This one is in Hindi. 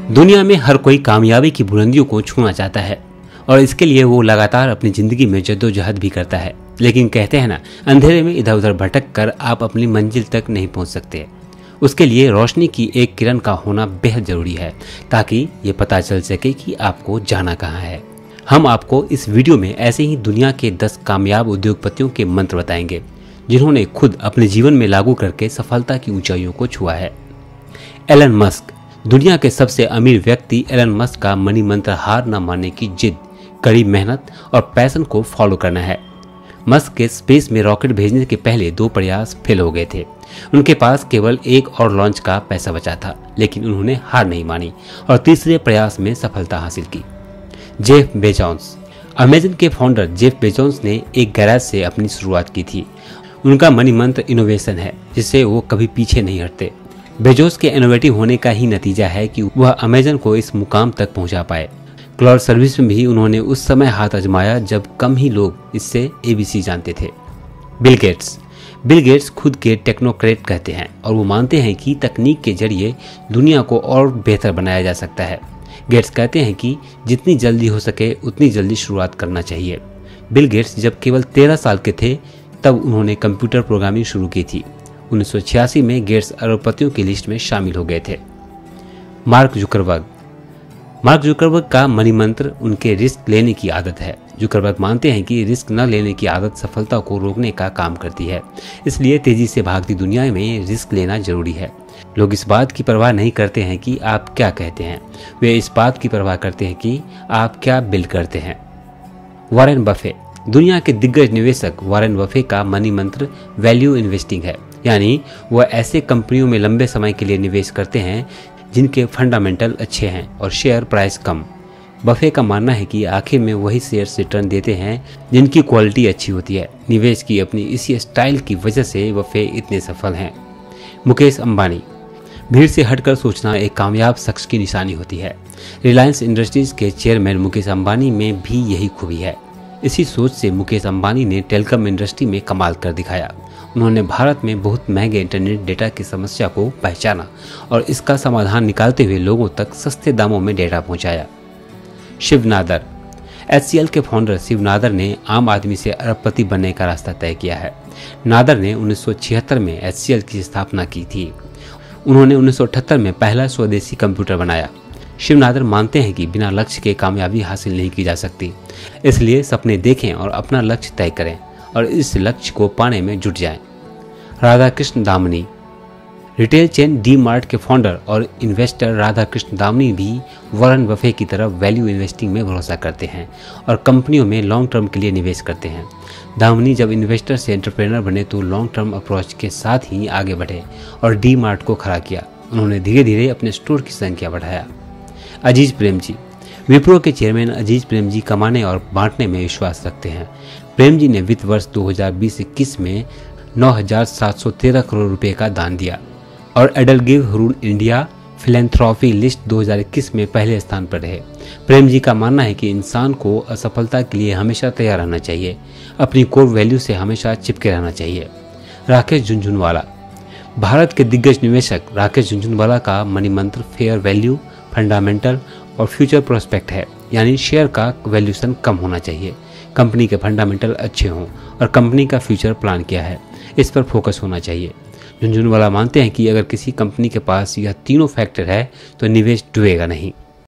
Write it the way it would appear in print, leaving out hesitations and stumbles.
दुनिया में हर कोई कामयाबी की बुलंदियों को छूना चाहता है और इसके लिए वो लगातार अपनी जिंदगी में जद्दोजहद भी करता है। लेकिन कहते हैं ना, अंधेरे में इधर उधर भटक कर आप अपनी मंजिल तक नहीं पहुंच सकते। उसके लिए रोशनी की एक किरण का होना बेहद जरूरी है ताकि ये पता चल सके कि आपको जाना कहाँ है। हम आपको इस वीडियो में ऐसे ही दुनिया के 10 कामयाब उद्योगपतियों के मंत्र बताएंगे जिन्होंने खुद अपने जीवन में लागू करके सफलता की ऊंचाइयों को छुआ है। Elon Musk. दुनिया के सबसे अमीर व्यक्ति एलन मस्क का मनी मंत्र हार न मानने की जिद, कड़ी मेहनत और पैशन को फॉलो करना है। मस्क के स्पेस में रॉकेट भेजने के पहले 2 प्रयास फेल हो गए थे। उनके पास केवल एक और लॉन्च का पैसा बचा था, लेकिन उन्होंने हार नहीं मानी और तीसरे प्रयास में सफलता हासिल की। Jeff Bezos. अमेज़न के फाउंडर जेफ बेजोस ने एक गैराज से अपनी शुरुआत की थी। उनका मनी मंत्र इनोवेशन है, जिससे वो कभी पीछे नहीं हटते। बेजोस के इनोवेटिव होने का ही नतीजा है कि वह अमेज़न को इस मुकाम तक पहुंचा पाए। क्लाउड सर्विस में भी उन्होंने उस समय हाथ आजमाया जब कम ही लोग इससे एबीसी जानते थे। Bill Gates. बिल गेट्स खुद के टेक्नोक्रेट कहते हैं और वो मानते हैं कि तकनीक के जरिए दुनिया को और बेहतर बनाया जा सकता है। गेट्स कहते हैं कि जितनी जल्दी हो सके उतनी जल्दी शुरुआत करना चाहिए। बिल गेट्स जब केवल 13 साल के थे तब उन्होंने कंप्यूटर प्रोग्रामिंग शुरू की थी। 1986 में गेट्स अरबपतियों की लिस्ट में शामिल हो गए थे। Mark Zuckerberg. मार्क जुकरबर्ग का मनी मंत्र उनके रिस्क लेने की आदत है। जुकरबर्ग मानते हैं कि रिस्क न लेने की आदत सफलता को रोकने का काम करती है, इसलिए तेजी से भागती दुनिया में रिस्क लेना जरूरी है। लोग इस बात की परवाह नहीं करते हैं कि आप क्या कहते हैं, वे इस बात की परवाह करते हैं कि आप क्या बिल्ड करते हैं। Warren Buffett. दुनिया के दिग्गज निवेशक वॉरेन बफे का मनी मंत्र वैल्यू इन्वेस्टिंग है, यानी वह ऐसे कंपनियों में लंबे समय के लिए निवेश करते हैं जिनके फंडामेंटल अच्छे हैं और शेयर प्राइस कम। बफे का मानना है कि आखिर में वही शेयर रिटर्न देते हैं जिनकी क्वालिटी अच्छी होती है। निवेश की अपनी इसी स्टाइल की वजह से बफे इतने सफल हैं। मुकेश अंबानी। भीड़ से हटकर सोचना एक कामयाब शख्स की निशानी होती है। रिलायंस इंडस्ट्रीज के चेयरमैन मुकेश अंबानी में भी यही खूबी है। इसी सोच से मुकेश अंबानी ने टेलीकॉम इंडस्ट्री में कमाल कर दिखाया। उन्होंने भारत में बहुत महंगे इंटरनेट डेटा की समस्या को पहचाना और इसका समाधान निकालते हुए लोगों तक सस्ते दामों में डेटा पहुंचाया। शिव नादर। HCL के फाउंडर शिव नादर ने आम आदमी से अरबपति बनने का रास्ता तय किया है। नादर ने 1976 में HCL की स्थापना की थी। उन्होंने 1978 में पहला स्वदेशी कंप्यूटर बनाया। शिव नादर मानते हैं कि बिना लक्ष्य के कामयाबी हासिल नहीं की जा सकती, इसलिए सपने देखें और अपना लक्ष्य तय करें और इस लक्ष्य को पाने में जुट जाएं। Radhakrishna Damini. Retail chain D mart के फाउंडर और इन्वेस्टर राधाकृष्ण दामनी भी वॉरेन बफे की तरह वैल्यू इन्वेस्टिंग में भरोसा करते हैं और कंपनियों में लॉन्ग टर्म के लिए निवेश करते हैं। दामनी जब इन्वेस्टर से एंटरप्रेनर बने तो लॉन्ग टर्म अप्रोच के साथ ही आगे बढ़े और डी मार्ट को खड़ा किया। उन्होंने धीरे धीरे अपने स्टोर की संख्या बढ़ाया। अजीज प्रेमजी। विप्रो के चेयरमैन अजीज प्रेमजी कमाने और बांटने में विश्वास रखते हैं। प्रेमजी ने वित्त वर्ष 2020-21 में 9,713 करोड़ रुपए का दान दिया और एडलगिव रून इंडिया फिलैंथ्रोपी लिस्ट 2021 में पहले स्थान पर रहे। प्रेमजी का मानना है कि इंसान को असफलता के लिए हमेशा तैयार रहना चाहिए, अपनी कोर वैल्यू से हमेशा चिपके रहना चाहिए। राकेश झुनझुनवाला। भारत के दिग्गज निवेशक राकेश झुनझुनवाला का मनी मंत्र फेयर वैल्यू, फंडामेंटल और फ्यूचर प्रोस्पेक्ट है, यानी शेयर का वैल्यूएशन कम होना चाहिए, कंपनी के फंडामेंटल अच्छे हों और कंपनी का फ्यूचर प्लान क्या है इस पर फोकस होना चाहिए। झुनझुनवाला मानते हैं कि अगर किसी कंपनी के पास यह तीनों फैक्टर है तो निवेश डूबेगा नहीं।